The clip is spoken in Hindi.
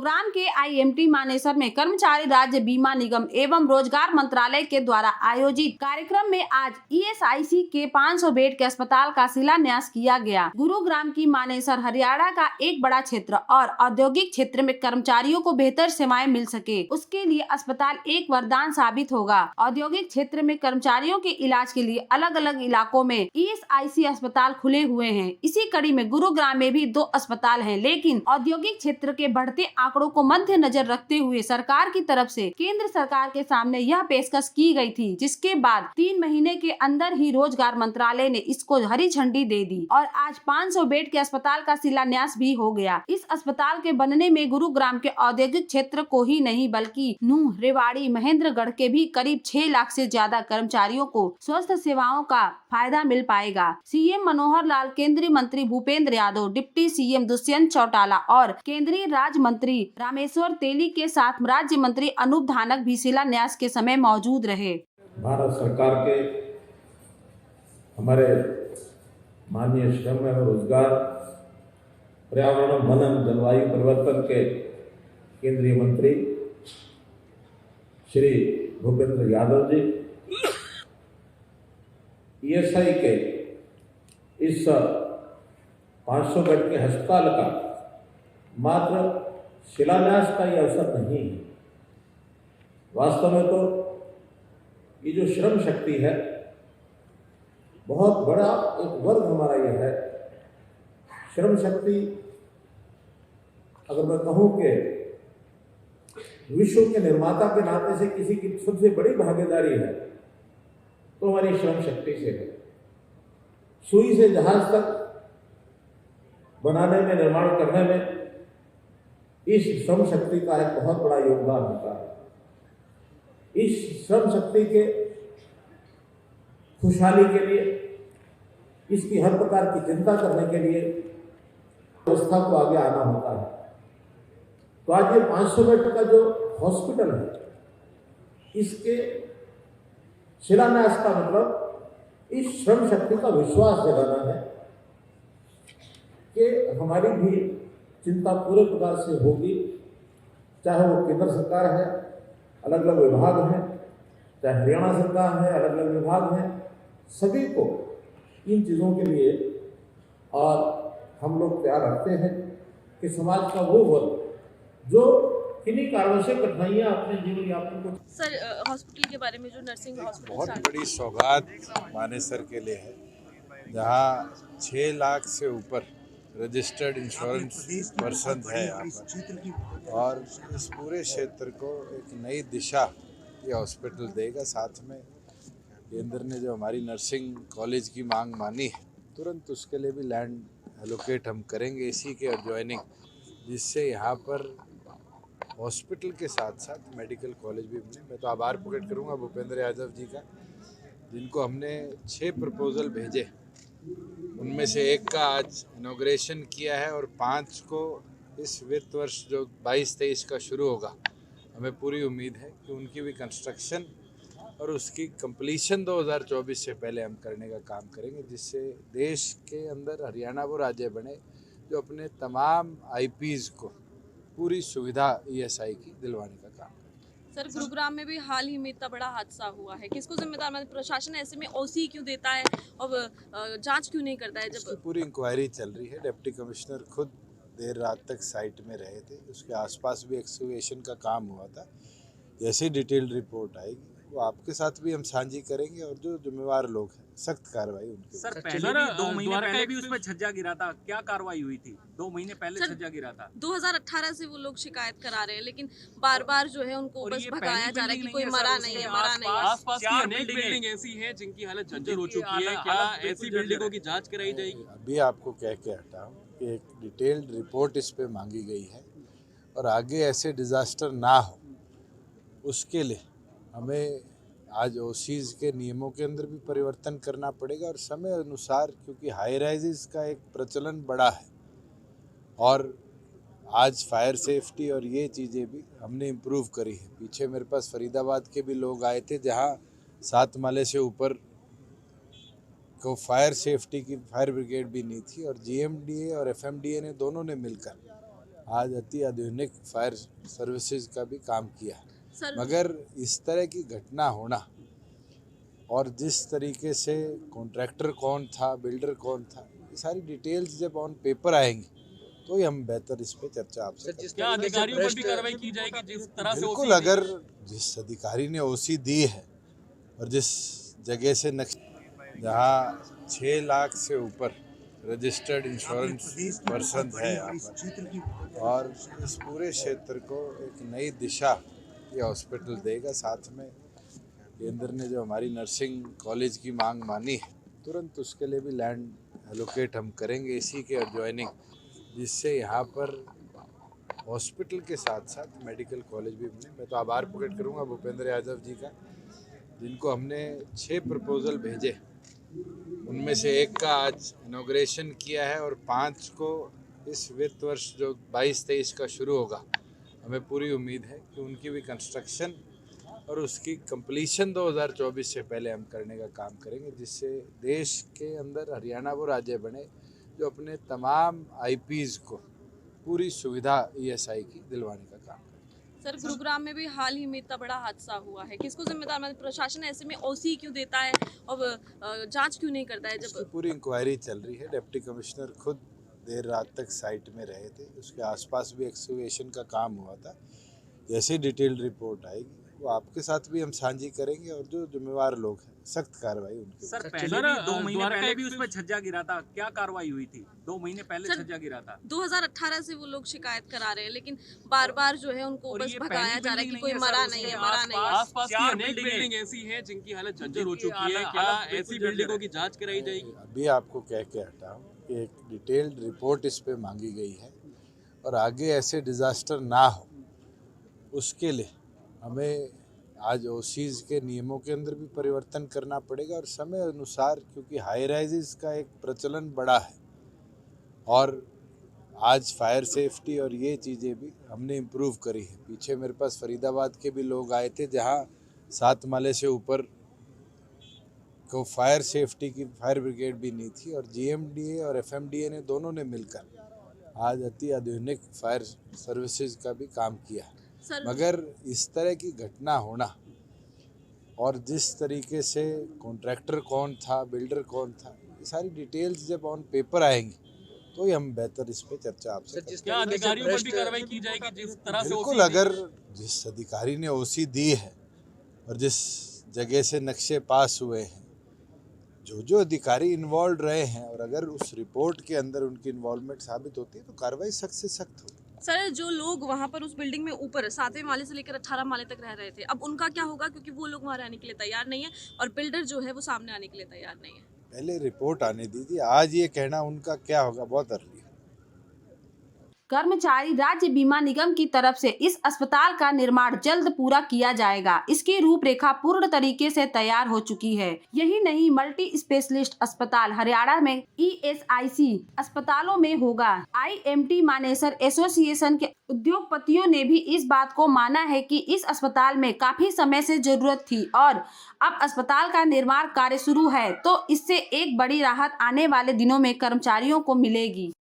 गुरुग्राम के IMT मानेसर में कर्मचारी राज्य बीमा निगम एवं रोजगार मंत्रालय के द्वारा आयोजित कार्यक्रम में आज ESIC के 500 बेड के अस्पताल का शिलान्यास किया गया। गुरुग्राम की मानेसर हरियाणा का एक बड़ा क्षेत्र और औद्योगिक क्षेत्र में कर्मचारियों को बेहतर सेवाएं मिल सके, उसके लिए अस्पताल एक वरदान साबित होगा। औद्योगिक क्षेत्र में कर्मचारियों के इलाज के लिए अलग अलग इलाकों में ESIC अस्पताल खुले हुए हैं। इसी कड़ी में गुरुग्राम में भी 2 अस्पताल हैं, लेकिन औद्योगिक क्षेत्र के बढ़ते आंकड़ों को मद्देनजर रखते हुए सरकार की तरफ से केंद्र सरकार के सामने यह पेशकश की गई थी, जिसके बाद 3 महीने के अंदर ही रोजगार मंत्रालय ने इसको हरी झंडी दे दी और आज 500 बेड के अस्पताल का शिलान्यास भी हो गया। इस अस्पताल के बनने में गुरुग्राम के औद्योगिक क्षेत्र को ही नहीं बल्कि नूंह, रेवाड़ी, महेंद्रगढ़ के भी करीब 6 लाख से ज्यादा कर्मचारियों को स्वास्थ्य सेवाओं का फायदा मिल पाएगा। CM मनोहर लाल, केंद्रीय मंत्री भूपेंद्र यादव, डिप्टी CM दुष्यंत चौटाला और केंद्रीय राज्य मंत्री रामेश्वर तेली के साथ राज्य मंत्री अनूप धानक भी शिलान्यास के समय मौजूद रहे। भारत सरकार के हमारे माननीय श्रम एवं रोजगार, पर्यावरण, वन, जलवायु परिवर्तन के केंद्रीय मंत्री श्री भूपेंद्र यादव जी ESI के इस 500 बेड के अस्पताल का मात्र शिलान्यास का ये अवसर नहीं है। वास्तव में तो ये जो श्रम शक्ति है, बहुत बड़ा एक वर्ग हमारा यह है। श्रम शक्ति अगर मैं कहूँ कि विश्व के निर्माता के नाते से किसी की सबसे बड़ी भागीदारी है तो हमारी श्रम शक्ति से है। सुई से जहाज तक बनाने में, निर्माण करने में इस श्रम शक्ति का एक बहुत बड़ा योगदान होता है। इस श्रम शक्ति के खुशहाली के लिए, इसकी हर प्रकार की चिंता करने के लिए व्यवस्था को आगे आना होता है। तो आज ये 500 बेड का जो हॉस्पिटल है, इसके शिलान्यास का मतलब इस श्रम शक्ति का विश्वास जगाना है कि हमारी भी चिंता पूरे प्रकार से होगी, चाहे वो केंद्र सरकार है, अलग अलग विभाग हैं, चाहे हरियाणा सरकार है, अलग अलग विभाग हैं, सभी को इन चीज़ों के लिए और हम लोग तैयार रखते हैं कि समाज का वो वर्ग जो किन्हीं कारणों से कठिनाइयाँ अपने जीवन यापन को। सर, हॉस्पिटल के बारे में, जो नर्सिंग हॉस्पिटल बहुत बड़ी सौगात मानेसर के लिए है, जहाँ 6 लाख से ऊपर रजिस्टर्ड इंश्योरेंस पर्सन है यहाँ पर, और इस पूरे क्षेत्र को एक नई दिशा ये हॉस्पिटल देगा। साथ में केंद्र ने जो हमारी नर्सिंग कॉलेज की मांग मानी है, तुरंत उसके लिए भी लैंड एलोकेट हम करेंगे इसी के एडजॉइनिंग, जिससे यहाँ पर हॉस्पिटल के साथ साथ मेडिकल कॉलेज भी बने। मैं तो आभार प्रकट करूँगा भूपेंद्र यादव जी का, जिनको हमने 6 प्रपोजल भेजे, उनमें से एक का आज इनॉग्रेशन किया है और 5 को इस वित्त वर्ष जो 22-23 का शुरू होगा, हमें पूरी उम्मीद है कि उनकी भी कंस्ट्रक्शन और उसकी कंप्लीशन 2024 से पहले हम करने का काम करेंगे, जिससे देश के अंदर हरियाणा वो राज्य बने जो अपने तमाम IPs को पूरी सुविधा ESI की दिलवाने का काम करें। सर, गुरुग्राम में भी हाल ही में इतना बड़ा हादसा हुआ है, किसको जिम्मेदार मानते? प्रशासन ऐसे में OC क्यों देता है और जांच क्यों नहीं करता है? जब पूरी इंक्वायरी चल रही है, डिप्टी कमिश्नर खुद देर रात तक साइट में रहे थे, उसके आसपास भी एक्सकवेशन का काम हुआ था। जैसे डिटेल्ड रिपोर्ट आएगी वो आपके साथ भी हम साझी करेंगे और जो जिम्मेवार लोग हैं सख्त कार्रवाई उनके। सर, पहले भी 2 महीने पहले भी उस पर छज्जा गिरा था, क्या कार्रवाई हुई थी? 2 महीने पहले छज्जा गिरा था। 2018 से वो लोग शिकायत करा रहे हैं, लेकिन बार बार जो है उनको बस भगाया जा रहा है कि कोई मरा नहीं है, मरा नहीं है। आसपास की अनेक बिल्डिंग ऐसी हैं जिनकी हालत जर्जर हो चुकी है, क्या ऐसी बिल्डिंगों की जांच कराई जाएगी? अभी आपको कह के हटा हूँ कि एक डिटेल्ड रिपोर्ट इस पे मांगी गई है और आगे ऐसे डिजास्टर ना हो उसके लिए हमें आज OCs के नियमों के अंदर भी परिवर्तन करना पड़ेगा और समय अनुसार, क्योंकि हाई राइजेस का एक प्रचलन बड़ा है और आज फायर सेफ्टी और ये चीज़ें भी हमने इम्प्रूव करी है। पीछे मेरे पास फरीदाबाद के भी लोग आए थे, जहाँ 7 माले से ऊपर को फायर सेफ्टी की फायर ब्रिगेड भी नहीं थी और GMDA और FMDA ने दोनों ने मिलकर आज अति आधुनिक फायर सर्विसेज का भी काम किया। सर मगर इस तरह की घटना होना और जिस तरीके से कॉन्ट्रैक्टर कौन था, बिल्डर कौन था, ये सारी डिटेल्स जब ऑन पेपर आएंगी तो ही हम बेहतर इस पे चर्चा आपसे करेंगे। क्या अधिकारियों पर भी कार्रवाई की जाएगी जिस तरह से बिल्कुल, अगर जिस अधिकारी ने ओसी दी है और जिस जगह से जहाँ 6 लाख से ऊपर रजिस्टर्ड इंश्योरेंस पर्सन है यहाँ पर, और इस पूरे क्षेत्र को एक नई दिशा ये हॉस्पिटल देगा। साथ में केंद्र ने जो हमारी नर्सिंग कॉलेज की मांग मानी है, तुरंत उसके लिए भी लैंड एलोकेट हम करेंगे इसी के एडजॉइनिंग, जिससे यहाँ पर हॉस्पिटल के साथ साथ मेडिकल कॉलेज भी बने। मैं तो आभार प्रकट करूँगा भूपेंद्र यादव जी का, जिनको हमने 6 प्रपोजल भेजे, उनमें से एक का आज इनॉग्रेशन किया है और 5 को इस वित्त वर्ष जो 22-23 का शुरू होगा, हमें पूरी उम्मीद है कि उनकी भी कंस्ट्रक्शन और उसकी कंप्लीशन 2024 से पहले हम करने का काम करेंगे, जिससे देश के अंदर हरियाणा वो राज्य बने जो अपने तमाम आईपीज को पूरी सुविधा ईएसआई की दिलवाने का काम करें। सर गुरुग्राम में भी हाल ही में इतना बड़ा हादसा हुआ है, किसको जिम्मेदार मानते हैं? प्रशासन ऐसे में ओसी क्यों देता है और जांच क्यों नहीं करता है? इसकी जब पूरी इंक्वायरी चल रही है, डिप्टी कमिश्नर खुद देर रात तक साइट में रहे थे, उसके आसपास भी एक्सकवेशन का काम हुआ था। जैसे डिटेल्ड रिपोर्ट आएगी वो आपके साथ भी हम साझी करेंगे और जो जिम्मेवार लोग हैं सख्त कार्रवाई उनके सर ऊपर। पहले भी 2 महीने पहले भी उस पर छज्जा गिरा था, क्या कार्रवाई हुई थी? 2 महीने पहले सर, छज्जा गिरा था। 2018 से वो लोग शिकायत करा रहे हैं, लेकिन बार बार जो है उनको और बस ये भगाया पहली जा रहा है कि बिल्डिंग कोई नहीं है मरा सर, नहीं उसके है, मरा नहीं है। आसपास की 4 अनेक बिल्डिंग ऐसी हैं जिनकी हालत जर्जर हो चुकी है, क्या ऐसी बिल्डिंगों की जांच कराई जाएगी? अभी आपको कह के हटा हूँ कि एक डिटेल्ड रिपोर्ट इस पे मांगी गई है और आगे ऐसे डिजास्टर ना हो उसके लिए हमें आज ओसीज के नियमों के अंदर भी परिवर्तन करना पड़ेगा और समय अनुसार, क्योंकि हाई राइजेस का एक प्रचलन बड़ा है और आज फायर सेफ्टी और ये चीज़ें भी हमने इम्प्रूव करी है। पीछे मेरे पास फरीदाबाद के भी लोग आए थे जहाँ 7 माले से ऊपर को फायर सेफ्टी की फायर ब्रिगेड भी नहीं थी और जीएमडीए और एफएमडीए ने दोनों ने मिलकर आज अति आधुनिक फायर सर्विसेज का भी काम किया। सर मगर इस तरह की घटना होना और जिस तरीके से कॉन्ट्रैक्टर कौन था, बिल्डर कौन था, ये सारी डिटेल्स जब ऑन पेपर आएंगी तो ही हम बेहतर इस पे चर्चा आपसे करेंगे। क्या अधिकारियों पर भी कार्रवाई की जाएगी जिस तरह से बिल्कुल, OC अगर जिस अधिकारी ने ओसी दी है और जिस जगह से नक्शे पास हुए हैं, जो अधिकारी इन्वॉल्व रहे हैं और अगर उस रिपोर्ट के अंदर उनकी इन्वॉल्वमेंट साबित होती है तो कार्रवाई सख्त से सख्त होगी। सर जो लोग वहाँ पर उस बिल्डिंग में ऊपर 7वें माले से लेकर 18 माले तक रह रहे थे, अब उनका क्या होगा? क्योंकि वो लोग वहाँ रहने के लिए तैयार नहीं है और बिल्डर जो है वो सामने आने के लिए तैयार नहीं है। पहले रिपोर्ट आने दीजिए, आज ये कहना उनका क्या होगा बहुत अर्ली है। कर्मचारी राज्य बीमा निगम की तरफ से इस अस्पताल का निर्माण जल्द पूरा किया जाएगा। इसकी रूपरेखा पूर्ण तरीके से तैयार हो चुकी है। यही नहीं, मल्टी स्पेशलिस्ट अस्पताल हरियाणा में ईएसआईसी अस्पतालों में होगा। आईएमटी मानेसर एसोसिएशन के उद्योगपतियों ने भी इस बात को माना है कि इस अस्पताल में काफी समय से जरूरत थी और अब अस्पताल का निर्माण कार्य शुरू है तो इससे एक बड़ी राहत आने वाले दिनों में कर्मचारियों को मिलेगी।